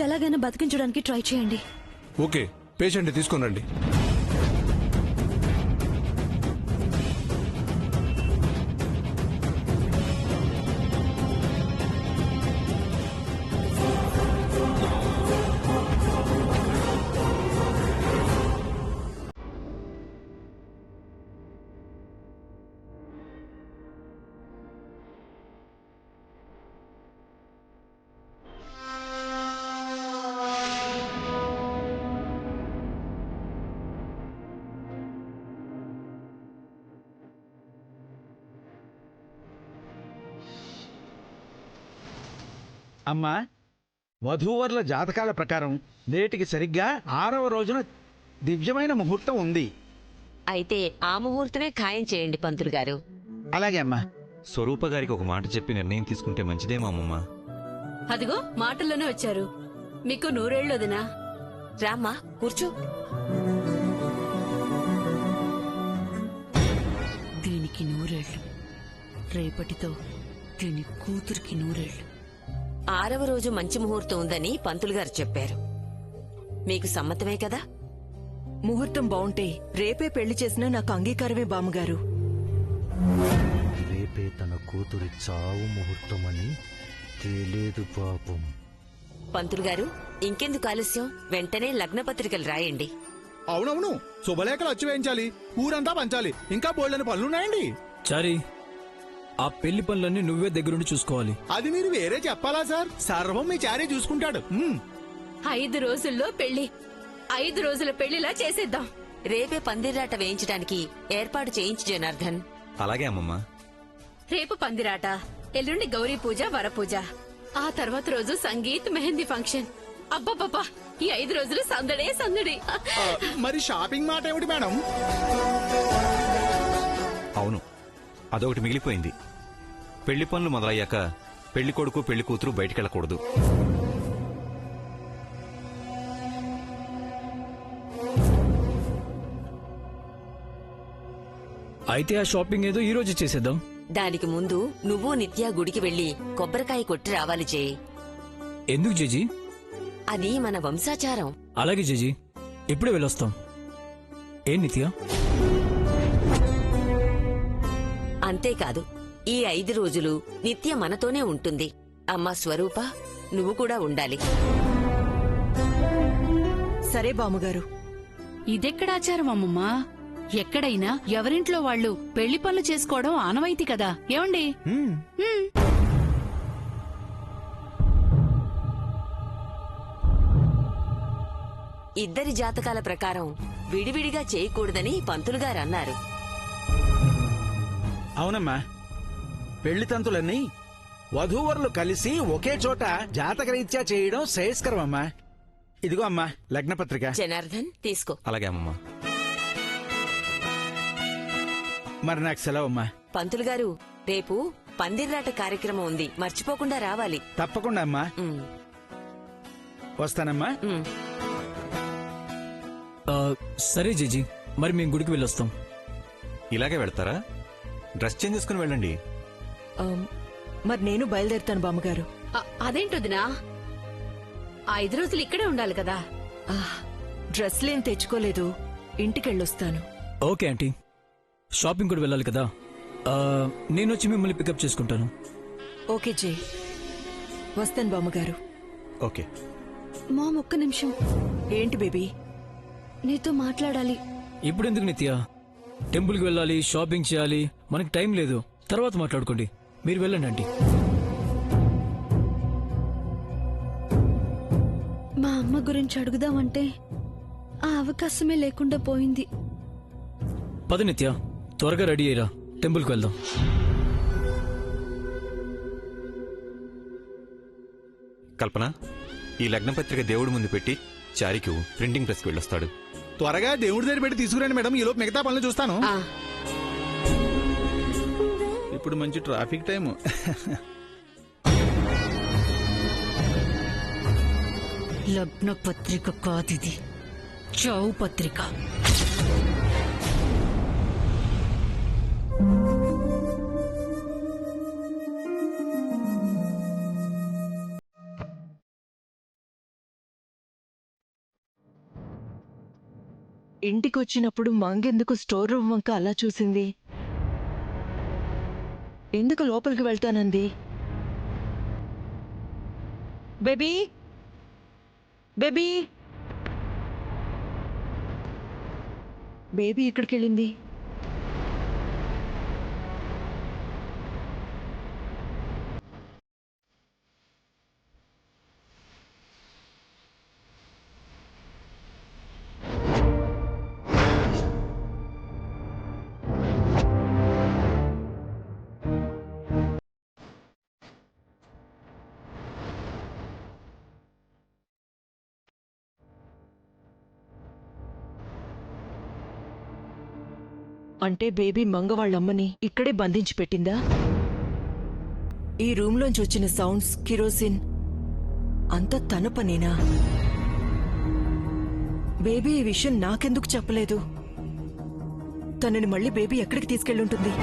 ఎలాగైనా బతికించడానికి ట్రై చేయండి. Okay, patient తీసుకొని రండి. అమ్మా, వధూవరుల జాతకాల ప్రకారం నేటికి సరిగ్గా 6వ రోజున దివ్యమైన ముహూర్తం ఉంది. అయితే ఆ ముహూర్తమే ఖాయం చేయండి పంతులు గారు. అలాగే అమ్మా. స్వరూప గారికి ఒక మాట చెప్పి నిర్ణయం తీసుకుంటే మంచిదేమో అమ్మమ్మ. అదిగో మాటల్లోనే వచ్చారు. మీకు నూరేళ్ళు వదినా. రామ్మా కూర్చో. దీనికి నూరేళ్లు, రేపటితో దీని కూతురికి నూరేళ్లు. 6వ రోజు మంచి ముహూర్తం ఉందని పంతులు గారు చెప్పారు. మీకు సమ్మతమే కదా? ముహూర్తం బావుంటే రేపే పెళ్లి చేసినా నాకు అంగీకారమే బామ్మగారు. రేపే తన కూతురి చావు ముహూర్తమని తెలియదు పాపం. పంతులు గారు, ఇంకెందుకు ఆలస్యం? వెంటనే లగ్నపత్రికలు రాయండి. అవునవును, శుభలేఖలు వచ్చి వేయించాలి, ఊరంతా పంచాలి, ఇంకా బోల్డని పనులున్నాయండి. చారీ, ఆ పెళ్లి పనులన్నీ నువ్వే దగ్గరుండి చూసుకోవాలి. అది మీరు వేరే చెప్పాలా సార్? సర్వం మీ చారీ చూసుకుంటాడు. 5 రోజుల్లో పెళ్లి. 5 రోజుల పెళ్లిలా చేసేద్దాం. రేపే పందిరాట వేయించడానికి ఏర్పాటు చేయించు జనార్దన్. అలాగే అమ్మమ్మ. రేపు పందిరాట, ఎల్లుండి గౌరీ పూజ, వరపూజ, ఆ తర్వాత రోజు సంగీత్ మెహందీ ఫంక్షన్. అబ్బబ్బబ్బా, ఈ 5 రోజులు సందడే సందడి. మరి షాపింగ్ మాట ఏమిటి మేడం? అవును, అదొకటి మిగిలిపోయింది. పెళ్లి పనులు మొదలయ్యాక పెళ్లి కొడుకు పెళ్లి కూతురు బయటికెళ్ళకూడదు. అయితే ఆ షాపింగ్ ఏదో ఈ రోజు చేసేద్దాం. దానికి ముందు నువ్వు నిత్య గుడికి వెళ్లి కొబ్బరికాయ కొట్టి రావాలి జయ్. ఎందుకు జేజీ? అది మన వంశాచారం. అలాగే జేజీ, ఇప్పుడే వెళ్ళొస్తాం. ఏం నిత్య? అంతేకాదు, ఈ 5 రోజులు నిత్య మనతోనే ఉంటుంది. అమ్మా స్వరూప, నువ్వు కూడా ఉండాలి. సరే బామ్మగారు. ఇదెక్కడాచారం అమ్మమ్మా? ఎక్కడైనా ఎవరింట్లో వాళ్ళు పెళ్లి పనులు చేసుకోవడం ఆనవాయితీ కదా. ఏమండి? ఇద్దరి జాతకాల ప్రకారం విడివిడిగా చేయకూడదని పంతులు గారు అన్నారు. అవునమ్మా, పెళ్లి తంతులన్నీ వధూవరులు కలిసి ఒకే చోట జాతకరీత్యా చేయడం శ్రేయస్కరం అమ్మా. ఇదిగో అమ్మా లగ్నపత్రిక. జనార్దన్ తీసుకో. అలాగే అమ్మమ్మ. మరి నాకు సెలవమ్మా. పంతులు గారు, రేపు పందిర్రాట కార్యక్రమం ఉంది, మర్చిపోకుండా రావాలి. తప్పకుండా అమ్మా. వస్తానమ్మా. సరే జేజీ, మరి మేము గుడికి వెళ్ళొస్తాం. ఇలాగే వెళ్తారా? డ్రెస్ చేంజ్ చేసుకుని వెళ్ళండి. మరి నేను బయలుదేరుతాను బామ్మగారు. అదేంటొదినా, 5 రోజులు ఇక్కడే ఉండాలి కదా. డ్రెస్లేం తెచ్చుకోలేదు, ఇంటికెళ్ళొస్తాను. ఓకే ఆంటీ, షాపింగ్ కూడా వెళ్ళాలి కదా. నేను వచ్చి మిమ్మల్ని పికప్ చేసుకుంటాను. ఓకే జై, వస్తాను బామ్మగారు. ఓకే. మామ్, ఒక్క నిమిషం. ఏంటి బేబీ? నీతో మాట్లాడాలి. ఇప్పుడు ఎందుకు నిత్య? టెంపుల్కి వెళ్ళాలి, షాపింగ్ చేయాలి, మనకి టైం లేదు. తర్వాత మాట్లాడుకోండి. మీరు వెళ్ళండి ఆంటీ. మా అమ్మ గురించి అడుగుదామంటే ఆ అవకాశమే లేకుండా పోయింది. పద నిత్య, త్వరగా రెడీ అయ్యిరా, టెంపుల్కి వెళ్దాం. కల్పన, ఈ లగ్నపత్రిక దేవుడి ముందు పెట్టి చారికి ప్రింటింగ్ ప్రెస్కి వెళ్ళొస్తాడు. త్వరగా దేవుడి దగ్గర పెట్టి తీసుకురండి మేడం, ఈలోపు మిగతా పనులు చూస్తాను. ఇప్పుడు మంచి ట్రాఫిక్ టైము. లగ్న పత్రిక కాదిది, చావు పత్రిక. ఇంటికొచ్చినప్పుడు మంగెందుకు స్టోర్ రూమ్ వంక అలా చూసింది? ఎందుకు లోపలికి వెళ్తానంది? బేబీ బేబీ బేబీ ఇక్కడికి వెళ్ళింది. అంటే బేబీ మంగ వాళ్ళమ్మని ఇక్కడే బంధించి పెట్టిందా? ఈ రూమ్లోంచి వచ్చిన సౌండ్స్, కిరోసిన్ అంతా తన పనేనా? బేబీ ఈ విషయం నాకెందుకు చెప్పలేదు? తనని మళ్ళీ బేబీ ఎక్కడికి తీసుకెళ్ళుంటుంది?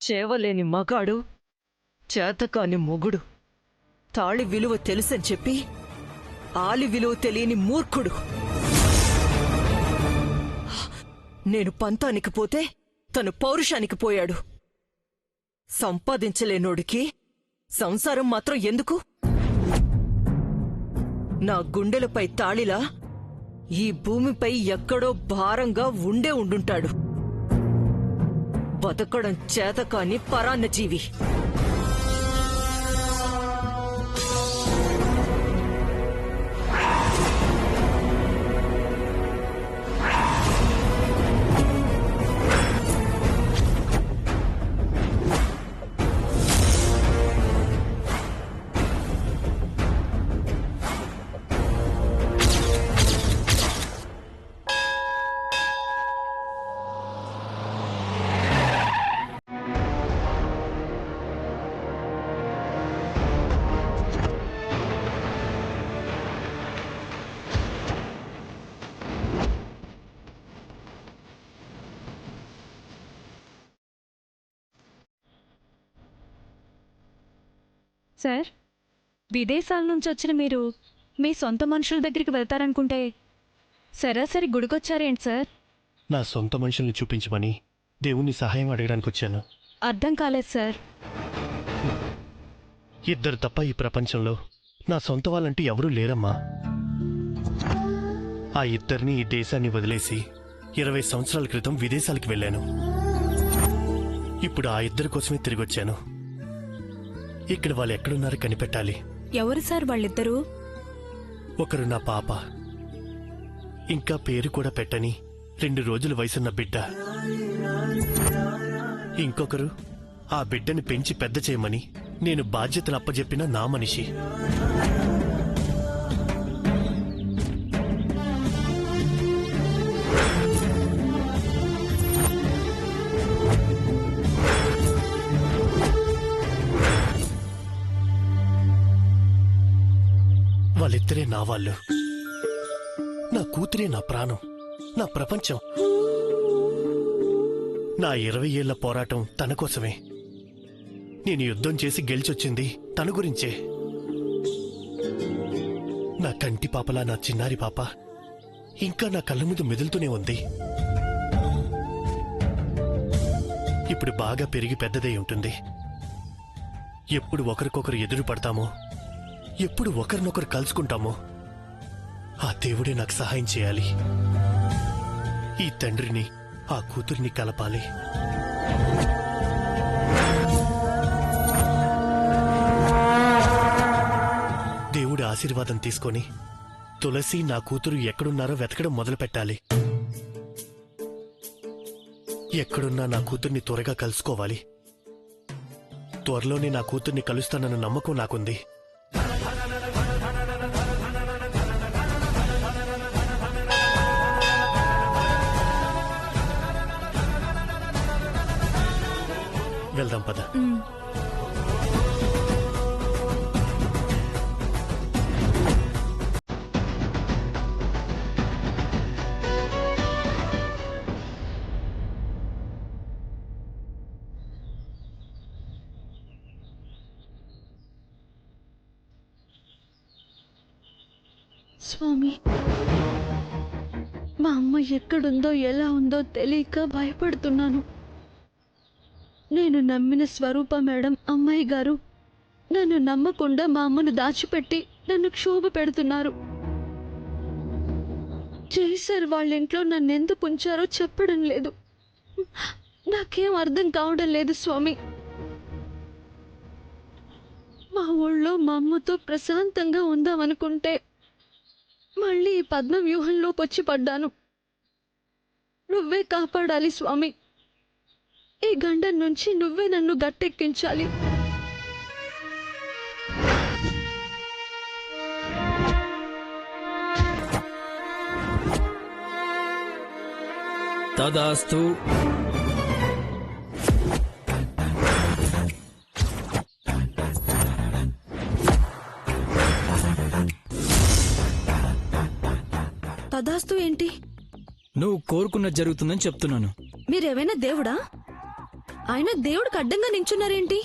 చేవలేని మగాడు, చేతకాని మొగుడు, తాళి విలువ తెలుసని చెప్పి ఆలి విలువ తెలియని మూర్ఖుడు. నేను పంతానికి పోతే తను పౌరుషానికి పోయాడు. సంపాదించలేనోడికి సంసారం మాత్రం ఎందుకు? నా గుండెలపై తాళిలా ఈ భూమిపై ఎక్కడో భారంగా ఉండుంటాడు. బతకడం చేతకాని పరాన్న జీవి. సార్, విదేశాల నుంచి వచ్చిన మీరు మీ సొంత మనుషుల దగ్గరికి వెళ్తారనుకుంటే సరాసరి గుడికొచ్చారేంటి సార్? నా సొంత మనుషుల్ని చూపించమని దేవుణ్ణి సహాయం అడగడానికి వచ్చాను. అర్థం కాలేదు సార్. ఇద్దరు తప్ప ఈ ప్రపంచంలో నా సొంత వాళ్ళంటూ ఎవరూ లేరమ్మా. ఆ ఇద్దరిని ఈ దేశాన్ని వదిలేసి 20 సంవత్సరాల క్రితం విదేశాలకు వెళ్ళాను. ఇప్పుడు ఆ ఇద్దరి కోసమే తిరిగొచ్చాను. ఇక్కడ వాళ్ళు ఎక్కడున్నారో కనిపెట్టాలి. ఎవరు సార్ వాళ్ళిద్దరూ? ఒకరు నా పాప, ఇంకా పేరు కూడా పెట్టని 2 రోజుల వయసున్న బిడ్డ. ఇంకొకరు ఆ బిడ్డని పెంచి పెద్ద చేయమని నేను బాధ్యతలు అప్పజెప్పిన నా మనిషి. వాళ్ళిద్దరే నా వాళ్ళు. నా కూతురే నా ప్రాణం, నా ప్రపంచం. నా 20 ఏళ్ల పోరాటం తన కోసమే. నేను యుద్ధం చేసి గెలిచొచ్చింది తన గురించే. నా కంటి పాపలా నా చిన్నారి పాప ఇంకా నా కళ్ళ ముందు మెదులుతూనే ఉంది. ఇప్పుడు బాగా పెరిగి పెద్దదై ఉంటుంది. ఎప్పుడు ఒకరికొకరు ఎదురు పడతామో, ఎప్పుడు ఒకరినొకరు కలుసుకుంటామో ఆ దేవుడే నాకు సహాయం చేయాలి. ఈ తండ్రిని ఆ కూతురిని కలపాలి. దేవుడి ఆశీర్వాదం తీసుకొని తులసి నా కూతురు ఎక్కడున్నారో వెతకడం మొదలు పెట్టాలి. ఎక్కడున్నా నా కూతుర్ని త్వరగా కలుసుకోవాలి. త్వరలోనే నా కూతుర్ని కలుస్తానన్న నమ్మకం నాకుంది. వెళ్దాం పద. స్వామి, మా అమ్మ ఎక్కడుందో ఎలా ఉందో తెలియక భయపడుతున్నాను. నేను నమ్మిన స్వరూప మేడం అమ్మాయి గారు నన్ను నమ్మకుండా మా అమ్మను దాచిపెట్టి నన్ను క్షోభ పెడుతున్నారు. జైసర్ వాళ్ళ ఇంట్లో నన్ను ఎందుకు ఉంచారో చెప్పడం లేదు. నాకేం అర్థం కావడం లేదు స్వామి. మా ఊళ్ళో మా అమ్మతో ప్రశాంతంగా ఉందామనుకుంటే మళ్ళీ ఈ పద్మ వ్యూహంలోకి వచ్చి పడ్డాను. నువ్వే కాపాడాలి స్వామి. ఈ గండం నుంచి నువ్వే నన్ను గట్టెక్కించాలి. తదాస్తు. తదాస్తు ఏంటి? నువ్వు కోరుకున్నది జరుగుతుందని చెప్తున్నాను. మీరేమైనా దేవుడా? ఆయన దేవుడికి అడ్డంగా నించున్నారేంటి?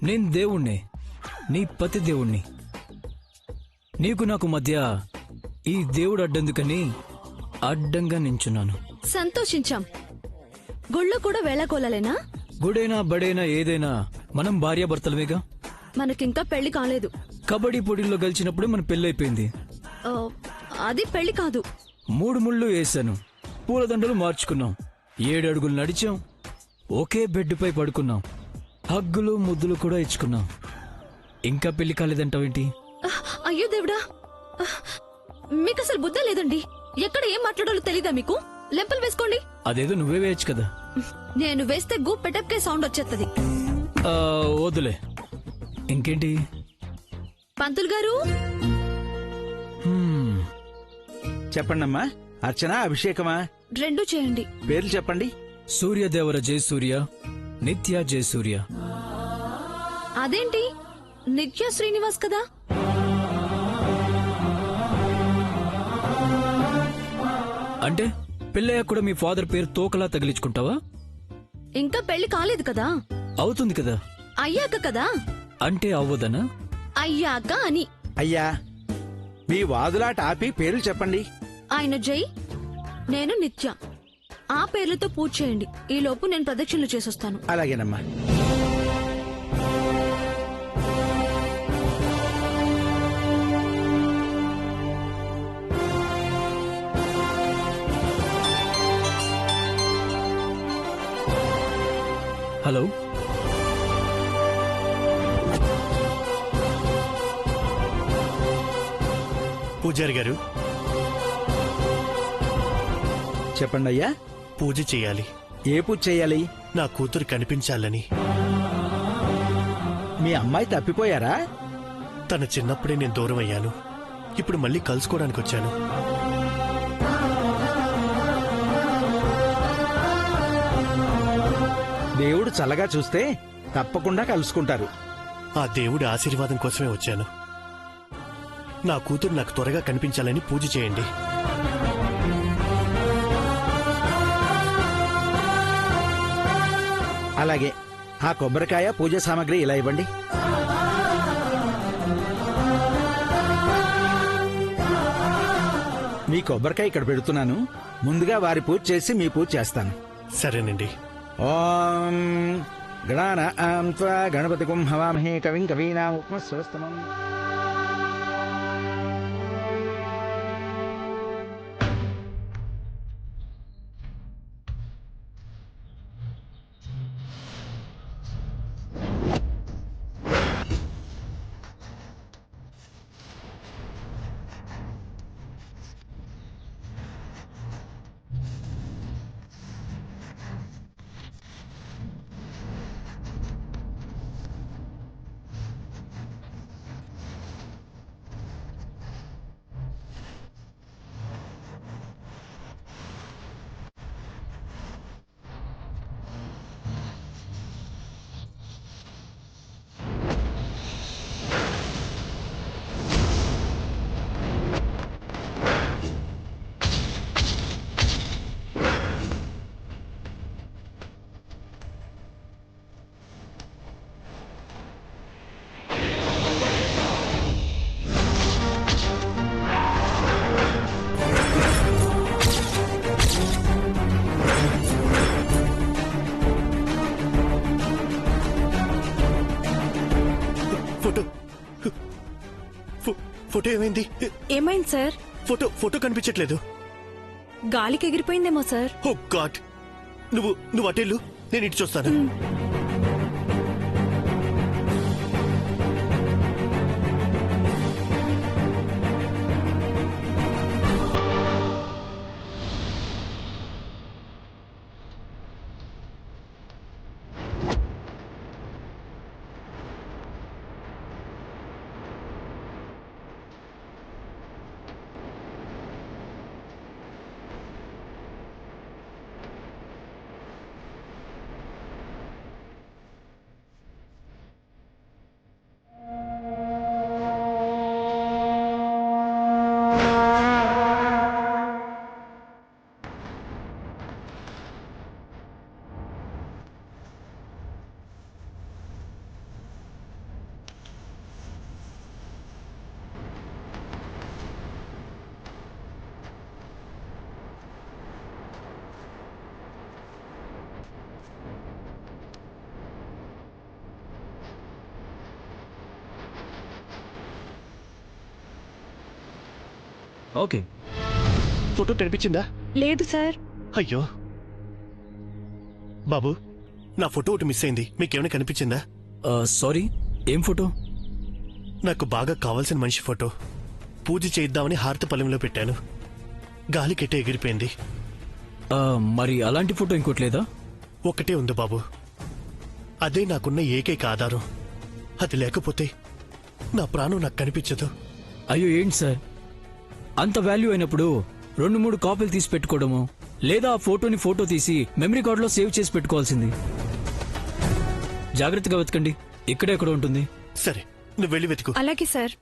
నేను దేవుణ్ణే, నీ పతి దేవుణ్ణి. నీకు నాకు మధ్య ఈ దేవుడు అడ్డందుకని అడ్డంగా నించున్నాను. సంతోషించాం. గుళ్ళో కూడా వేళకోలేనా? గుడైనా బడైనా ఏదైనా మనం భార్యాభర్తలమేగా. మనకింకా పెళ్లి కాలేదు. కబడ్డీ పోటీల్లో గెలిచినప్పుడు మన పెళ్ళైపోయింది. ఆ, అది పెళ్లి కాదు. 3 ముళ్ళు వేశాను, పూలదండలు మార్చుకున్నాం, 7 అడుగులు నడిచాం, ఒకే బెడ్పై పడుకున్నాం, హగ్గులు ముద్దులు కూడా ఇచ్చుకున్నాం. ఇంకా పెళ్లి కాలేదంటావేంటి? అయ్యో దేవుడా, మీకు అసలు బుద్ధ లేదండి. ఎక్కడ ఏం మాట్లాడాలో తెలీదా మీకు? లెంపలు వేసుకోండి. అదేదో నువ్వే వేయచ్చు కదా. నేను వేస్తే గూ పెటప్కే సౌండ్ వచ్చేస్తుంది. వద్దులే. ఇంకేంటి? పంతులు గారు, చెప్పండమ్మా. అర్చన, అభిషేకమా? 2 చేయండి. పేర్లు చెప్పండి. సూర్యదేవర జయసూర్య, నిత్య జయసూర్య. అదేంటి, నిత్య శ్రీనివాస్ కదా? అంటే పెళ్ళయ్యాక కూడా మీ ఫాదర్ పేరు తోకలా తగిలించుకుంటావా? ఇంకా పెళ్లి కాలేదు కదా? అవుతుంది కదా. అయ్యాక కదా? అంటే అవ్వదనా? అయ్యాక అని. అయ్యా, మీ వాదులాట ఆపి పేర్లు చెప్పండి. ఆయన జై, నేను నిత్య. ఆ పేర్లతో పూజ చేయండి. ఈ లోపు నేను ప్రదక్షిణలు చేసొస్తాను. అలాగేనమ్మా. హలో, పూజారి గారు, చెప్పండి అయ్యా. పూజ చేయాలి. ఏ పూజ చేయాలి? నా కూతురు కనిపించాలని. మీ అమ్మాయి తప్పిపోయారా? తన చిన్నప్పుడే నేను దూరం అయ్యాను. ఇప్పుడు మళ్ళీ కలుసుకోవడానికి వచ్చాను. దేవుడు చల్లగా చూస్తే తప్పకుండా కలుసుకుంటారు. ఆ దేవుడి ఆశీర్వాదం కోసమే వచ్చాను. నా కూతురు నాకు త్వరగా కనిపించాలని పూజ చేయండి. అలాగే. ఆ కొబ్బరికాయ పూజ సామాగ్రి ఇలా ఇవ్వండి. మీ కొబ్బరికాయ ఇక్కడ పెడుతున్నాను. ముందుగా వారి పూజ చేసి మీ పూజ చేస్తాను. సరేనండి. ఓం గణానాం త్వా గణపతిగుం హవామహే కవిం కవీనాం ఉపమశ్రవస్తమం. ఫోటో ఏమైంది? ఏమైంది సార్? ఫోటో కనిపించట్లేదు. గాలికి ఎగిరిపోయిందేమో సార్. ఓ గాడ్, నువ్వు అటెళ్ళు, నేను ఇటు చూస్తాను. ఓకే, ఫోటో కనిపించిందా? లేదు సార్. అయ్యో బాబు, నా ఫోటో ఒకటి మిస్ అయింది. మీకేమైనా కనిపించిందా? సారీ, ఏం ఫోటో? నాకు బాగా కావాల్సిన మనిషి ఫోటో. పూజ చేద్దామని హారతి పల్లెంలో పెట్టాను. గాలికెట్టే ఎగిరిపోయింది. మరి అలాంటి ఫోటో ఇంకోటి లేదా? ఒకటే ఉంది బాబు, అదే నాకున్న ఏకైక ఆధారం. అది లేకపోతే నా ప్రాణం నాకు కనిపించదు. అయ్యో ఏంటి సార్, అంత వాల్యూ అయినప్పుడు 2-3 కాపీలు తీసి పెట్టుకోవడము, లేదా ఆ ఫోటోని ఫోటో తీసి మెమరీ కార్డులో సేవ్ చేసి పెట్టుకోవాల్సింది. జాగ్రత్తగా వెతకండి, ఇక్కడే ఎక్కడ ఉంటుంది. సరే, నువ్వు వెళ్ళి వెతుకు. అలాగే సార్.